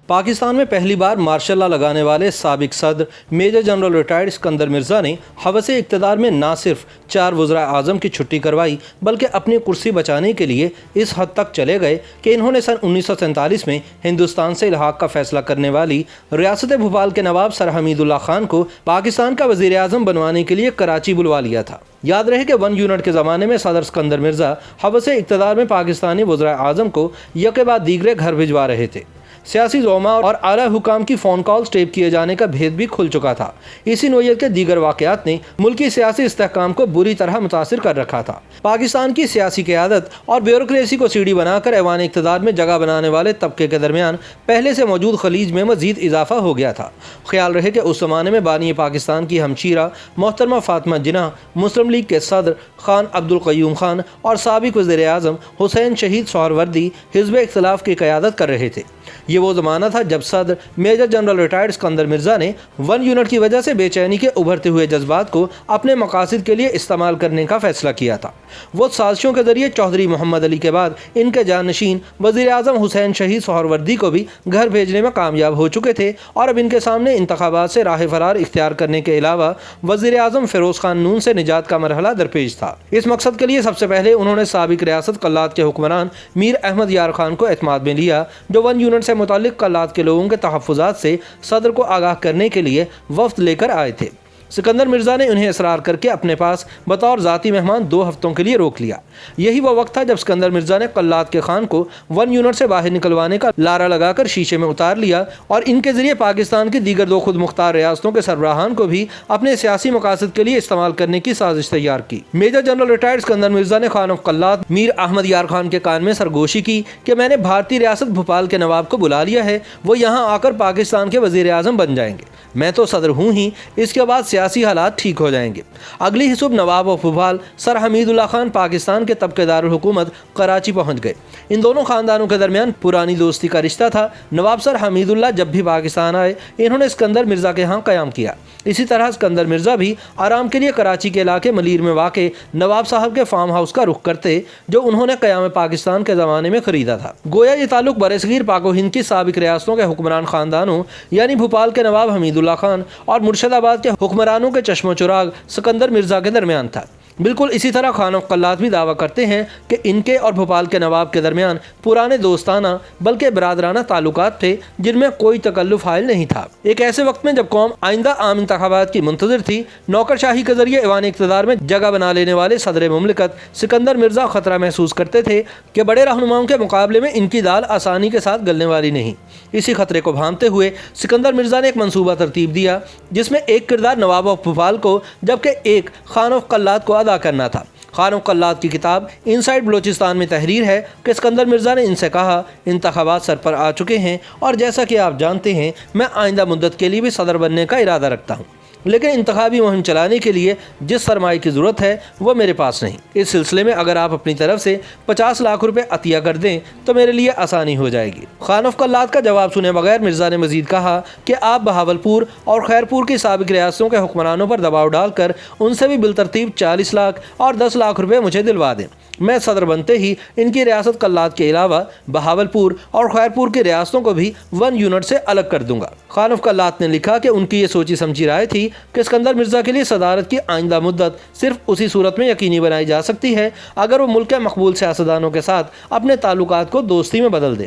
پاکستان میں پہلی بار martial law لگانے والے سابق صدر major general retired Iskandar Mirza نے ہوس اقتدار میں نہ صرف 4 وزراء اعظم کی چھٹی کروائی بلکہ اپنی کرسی بچانے کے لیے اس حد تک چلے گئے کہ انہوں نے سن 1947 میں ہندوستان سے الحاق کا فیصلہ کرنے والی ریاست بھوپال کے نواب سر حمید اللہ خان کو پاکستان کا وزیر اعظم بنوانے کے لیے کراچی بلوا لیا تھا۔ یاد رہے کہ 1 یونٹ کے زمانے میں صدر اسکندر مرزا ہوس اقتدار میں پاکستانی وزراء اعظم کو یکے بعد دیگرے گھر بھجوا رہے تھے۔ سیاسی زعماء اور اعلیٰ حکام کی فون کالز ٹیپ کیے جانے کا بھید بھی کھل چکا تھا۔ اسی نوعیت کے دیگر واقعات نے ملکی سیاسی استحکام کو بری طرح متاثر کر رکھا تھا۔ پاکستان کی سیاسی قیادت اور بیوروکریسی کو سیڑھی بنا کر ایوان اقتدار میں جگہ بنانے والے طبقے کے درمیان پہلے سے موجود خلیج میں مزید اضافہ ہو گیا تھا۔ خیال رہے کہ اس زمانے میں بانی پاکستان کی ہمشیرہ محترمہ فاطمہ جناح مسلم لیگ کے صدر خان عبد القیوم خان اور سابق وزیر اعظم حسین شہید سہروردی حزب اختلاف کی قیادت کر رہے تھے۔ یہ وہ زمانہ تھا جب صدر major general retired Iskandar Mirza نے 1 یونٹ کی وجہ سے بے چینی کے ابھرتے ہوئے جذبات کو اپنے مقاصد کے لیے استعمال کرنے کا فیصلہ کیا تھا۔ وہ سازشوں کے ذریعے چودھری محمد علی کے بعد ان کے جانشین وزیر اعظم حسین شہید سہروردی کو بھی گھر بھیجنے میں کامیاب ہو چکے تھے اور اب ان کے سامنے انتخابات سے راہ فرار اختیار کرنے کے علاوہ وزیر اعظم فیروز خان نون سے نجات کا مرحلہ درپیش تھا۔ اس مقصد کے لیے سب سے پہلے انہوں نے سابق ریاست قلات کے حکمران میر احمد یار خان کو اعتماد میں لیا، جو 1 یونٹ سے متعلق قلات کے لوگوں کے تحفظات سے صدر کو آگاہ کرنے کے لیے وفد لے کر آئے تھے۔ سکندر مرزا نے انہیں اصرار کر کے اپنے پاس بطور ذاتی مہمان 2 ہفتوں کے لیے روک لیا۔ یہی وہ وقت تھا جب سکندر مرزا نے قلات کے خان کو 1 یونٹ سے باہر نکلوانے کا لارا لگا کر شیشے میں اتار لیا اور ان کے ذریعے پاکستان کی دیگر 2 خود مختار ریاستوں کے سربراہان کو بھی اپنے سیاسی مقاصد کے لیے استعمال کرنے کی سازش تیار کی۔ Major general retired Sikandar Mirza نے خان آف قلات میر احمد یار خان کے کان میں سرگوشی کی کہ میں نے بھارتی ریاست بھوپال کے نواب کو بلا لیا ہے، وہ یہاں آ کر پاکستان کے وزیر اعظم بن جائیں گے، میں تو صدر ہوں ہی، اس کے بعد سیاسی حالات ٹھیک ہو جائیں گے۔ اگلی ہی صبح نواب آف بھوپال سر حمید اللہ خان پاکستان کے طبقے دار الحکومت کراچی پہنچ گئے۔ ان دونوں خاندانوں کے درمیان پرانی دوستی کا رشتہ تھا۔ نواب سر حمید اللہ جب بھی پاکستان آئے انہوں نے سکندر مرزا کے ہاں قیام کیا۔ اسی طرح سکندر مرزا بھی آرام کے لیے کراچی کے علاقے ملیر میں واقع نواب صاحب کے فارم ہاؤس کا رخ کرتے، جو انہوں نے قیام پاکستان کے زمانے میں خریدا تھا۔ گویا یہ تعلق برصغیر پاک و ہند کی سابق ریاستوں کے حکمران خاندانوں یعنی بھوپال کے نواب حمید اللہ خان اور مرشد آباد کے حکمرانوں کے چشم و چراغ سکندر مرزا کے درمیان تھا۔ بالکل اسی طرح خان آف قلات بھی دعویٰ کرتے ہیں کہ ان کے اور بھوپال کے نواب کے درمیان پرانے دوستانہ بلکہ برادرانہ تعلقات تھے جن میں کوئی تکلف حائل نہیں تھا۔ ایک ایسے وقت میں جب قوم آئندہ عام انتخابات کی منتظر تھی، نوکرشاہی کے ذریعے ایوان اقتدار میں جگہ بنا لینے والے صدر مملکت سکندر مرزا خطرہ محسوس کرتے تھے کہ بڑے رہنماؤں کے مقابلے میں ان کی دال آسانی کے ساتھ گلنے والی نہیں۔ اسی خطرے کو بھانپتے ہوئے سکندر مرزا نے ایک منصوبہ ترتیب دیا جس میں ایک کردار نواب آف بھوپال کو جبکہ ایک خان آف قلات کو ادا کرنا تھا۔ خان آف قلات کی کتاب ان سائڈ بلوچستان میں تحریر ہے کہ سکندر مرزا نے ان سے کہا، انتخابات سر پر آ چکے ہیں اور جیسا کہ آپ جانتے ہیں میں آئندہ مدت کے لیے بھی صدر بننے کا ارادہ رکھتا ہوں، لیکن انتخابی مہم چلانے کے لیے جس سرمایہ کی ضرورت ہے وہ میرے پاس نہیں۔ اس سلسلے میں اگر آپ اپنی طرف سے 50 لاکھ روپے عطیہ کر دیں تو میرے لیے آسانی ہو جائے گی۔ خان آف قلات کا جواب سنے بغیر مرزا نے مزید کہا کہ آپ بہاولپور اور خیرپور کی سابق ریاستوں کے حکمرانوں پر دباؤ ڈال کر ان سے بھی بالترتیب 40 لاکھ اور 10 لاکھ روپے مجھے دلوا دیں، میں صدر بنتے ہی ان کی ریاست قلات کے علاوہ بہاولپور اور خیرپور کی ریاستوں کو بھی 1 یونٹ سے الگ کر دوں گا۔ خان آف قلات نے لکھا کہ ان کی یہ سوچی سمجھی رائے تھی کہ سکندر مرزا کے لیے صدارت کی آئندہ مدت صرف اسی صورت میں یقینی بنائی جا سکتی ہے اگر وہ ملک کے مقبول سیاستدانوں کے ساتھ اپنے تعلقات کو دوستی میں بدل دے۔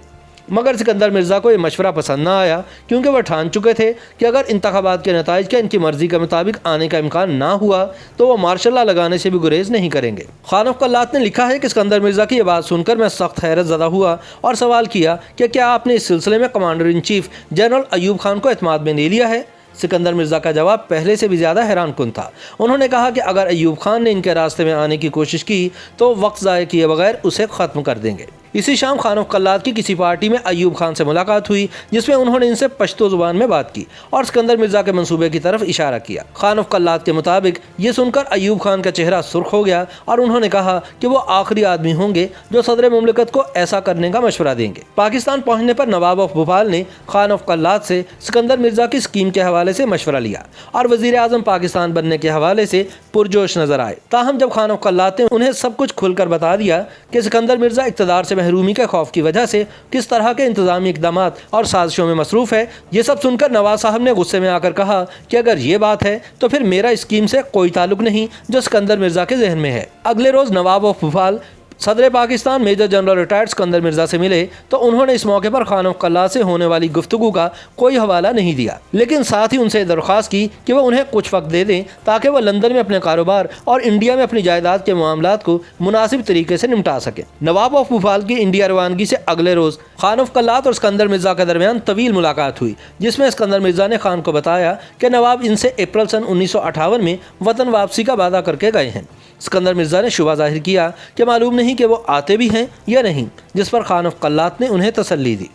مگر سکندر مرزا کو یہ مشورہ پسند نہ آیا، کیونکہ وہ ٹھان چکے تھے کہ اگر انتخابات کے نتائج کے ان کی مرضی کے مطابق آنے کا امکان نہ ہوا تو وہ مارشل لا لگانے سے بھی گریز نہیں کریں گے۔ خان آف قلات نے لکھا ہے کہ سکندر مرزا کی یہ بات سن کر میں سخت حیرت زدہ ہوا اور سوال کیا کہ کیا آپ نے اس سلسلے میں commander in chief general Ayub Khan کو اعتماد میں لے لیا ہے؟ سکندر مرزا کا جواب پہلے سے بھی زیادہ حیران کن تھا۔ انہوں نے کہا کہ اگر ایوب خان نے ان کے راستے میں آنے کی کوشش کی تو وقت ضائع کیے بغیر اسے ختم کر دیں گے۔ اسی شام خان آف قلات کی کسی پارٹی میں ایوب خان سے ملاقات ہوئی جس میں انہوں نے ان سے پشتو زبان میں بات کی اور سکندر مرزا کے منصوبے کی طرف اشارہ کیا۔ خان آف قلات کے مطابق یہ سن کر ایوب خان کا چہرہ سرخ ہو گیا اور انہوں نے کہا کہ وہ آخری آدمی ہوں گے جو صدر مملکت کو ایسا کرنے کا مشورہ دیں گے۔ پاکستان پہنچنے پر نواب آف بھوپال نے خان آف قلات سے سکندر مرزا کی اسکیم کے حوالے سے مشورہ لیا اور وزیر اعظم پاکستان بننے کے حوالے سے پرجوش نظر آئے۔ تاہم جب خان آف قلات نے انہیں سب کچھ کھل کر بتا دیا کہ سکندر مرزا اقتدار سے محرومی کے خوف کی وجہ سے کس طرح کے انتظامی اقدامات اور سازشوں میں مصروف ہے۔ یہ سب سن کر نواز صاحب نے غصے میں آ کر کہا کہ اگر یہ بات ہے تو پھر میرا اسکیم سے کوئی تعلق نہیں جو اسکندر مرزا کے ذہن میں ہے۔ اگلے روز نواب آف بھوپال صدر Pakistan major general retired Iskandar Mirza سے ملے تو انہوں نے اس موقع پر خان آف قلات سے ہونے والی گفتگو کا کوئی حوالہ نہیں دیا، لیکن ساتھ ہی ان سے درخواست کی کہ وہ انہیں کچھ وقت دے دیں تاکہ وہ لندن میں اپنے کاروبار اور انڈیا میں اپنی جائیداد کے معاملات کو مناسب طریقے سے نمٹا سکیں۔ نواب آف بھوپال کی انڈیا روانگی سے اگلے روز خان آف قلات اور اسکندر مرزا کے درمیان طویل ملاقات ہوئی، جس میں اسکندر مرزا نے خان کو بتایا کہ نواب ان سے اپریل سن 1958 میں وطن واپسی کا وعدہ کر کے گئے ہیں۔ اسکندر مرزا نے شبہ ظاہر کیا کہ معلوم نہیں کہ وہ آتے بھی ہیں یا نہیں، جس پر خان آف قلات نے انہیں تسلی دی۔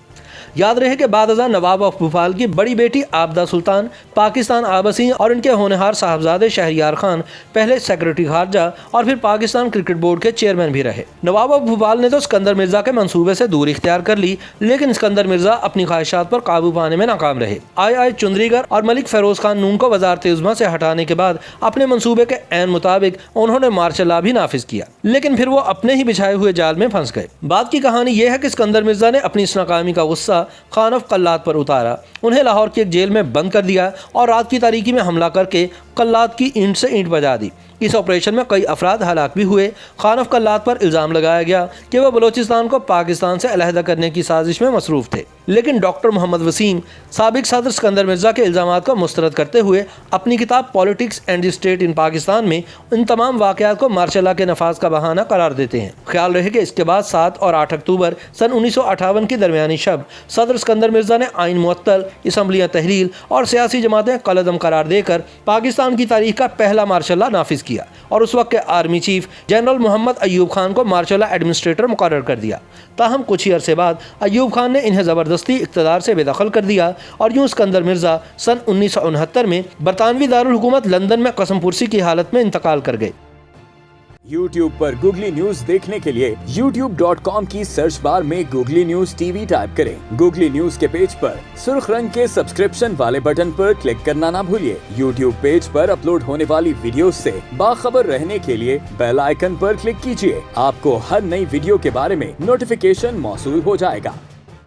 یاد رہے کہ بعد ازاں نواب آف بھوپال کی بڑی بیٹی آبدہ سلطان پاکستان آبسی اور ان کے ہونہار صاحبزادے شہریار خان پہلے سیکرٹری خارجہ اور پھر پاکستان کرکٹ بورڈ کے چیئرمین بھی رہے۔ نواب آف بھوپال نے تو اسکندر مرزا کے منصوبے سے دور اختیار کر لی، لیکن اسکندر مرزا اپنی خواہشات پر قابو پانے میں ناکام رہے۔ آئی چندریگر اور ملک فیروز خان نون کو وزارت عظمیٰ سے ہٹانے کے بعد اپنے منصوبے کے عین مطابق انہوں نے مارشل لا بھی نافذ کیا، لیکن پھر وہ اپنے ہی بچھائے ہوئے جال میں پھنس گئے۔ بات کی کہانی یہ ہے کہ اسکندر مرزا نے اپنی اس ناکامی کا غصہ خان آف قلات پر اتارا، انہیں لاہور کی ایک جیل میں بند کر دیا اور رات کی تاریکی میں حملہ کر کے قلات کی اینٹ سے اینٹ بجا دی۔ اس آپریشن میں کئی افراد ہلاک بھی ہوئے۔ خان آف قلات پر الزام لگایا گیا کہ وہ بلوچستان کو پاکستان سے علیحدہ کرنے کی سازش میں مصروف تھے، لیکن ڈاکٹر محمد وسیم سابق صدر اسکندر مرزا کے الزامات کو مسترد کرتے ہوئے اپنی کتاب پالیٹکس اینڈ دی اسٹیٹ ان پاکستان میں ان تمام واقعات کو مارشل لا کے نفاذ کا بہانہ قرار دیتے ہیں۔ خیال رہے کہ اس کے بعد 7 اور 8 اکتوبر سن 1958 کی درمیانی شب صدر اسکندر مرزا نے آئین معطل، اسمبلیاں تحلیل اور سیاسی جماعتیں قلعدم قرار دے کر پاکستان کی تاریخ کا پہلا مارشل لا نافذ کیا اور اس وقت کے آرمی چیف جنرل محمد ایوب خان کو مارشل لا ایڈمنسٹریٹر مقرر کر دیا۔ تاہم کچھ ہی عرصے بعد ایوب خان نے انہیں زبردستی اقتدار سے بے دخل کر دیا اور یوں اسکندر مرزا سن 1969 میں برطانوی دارالحکومت لندن میں قسم پرسی کی حالت میں انتقال کر گئے۔ YouTube پر گوگلی نیوز دیکھنے کے لیے youtube.com کی سرچ بار میں googly news T V type کریں۔ گوگلی نیوز کے پیج پر سرخ رنگ کے سبسکرپشن والے بٹن پر کلک کرنا نہ بھولیے۔ YouTube پیج پر اپلوڈ ہونے والی ویڈیوز سے باخبر رہنے کے لیے بیل آئیکن پر کلک کیجیے۔ آپ کو ہر نئی ویڈیو کے بارے میں نوٹیفیکیشن موصول ہو جائے گا۔